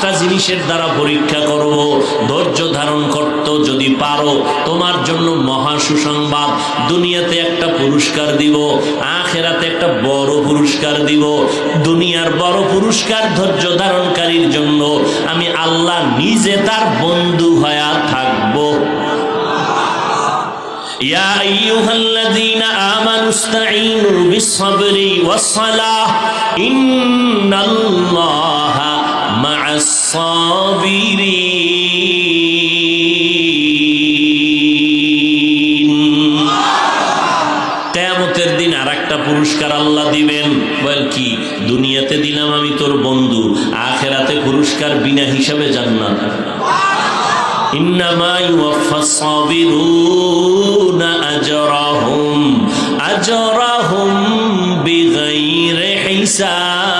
5টা জিনিসের দ্বারা পরীক্ষা করব। ধৈর্য ধারণ করতে যদি পারো, তোমার জন্য মহা সুসংবাদ, দুনিয়াতে একটা পুরস্কার দিব, আখিরাতে একটা বড় পুরস্কার দিব। দুনিয়ার বড় পুরস্কার ধৈর্য ধারণকারীর জন্য আমি আল্লাহ নিজে তার বন্ধু হয়ে থাকবো। ইয়া আইয়ুহাল্লাযীনা আমানুস্তাঈনু বিস-সাবরি ওয়াস-সালাহ ইন্নাল্লাহা মা'আস-সাবিরিন। কিয়ামতের দিন আরেকটা পুরস্কার আল্লাহ দিবেন। বল কি? দুনিয়াতে দিলাম আমি তোর বন্ধু, আখিরাতে পুরস্কার বিনা হিসাবে জান্নাত। ইন্নামা ইউওয়াফাস সাবিরুনা আজরাহুম বিগাইরি হিসাব।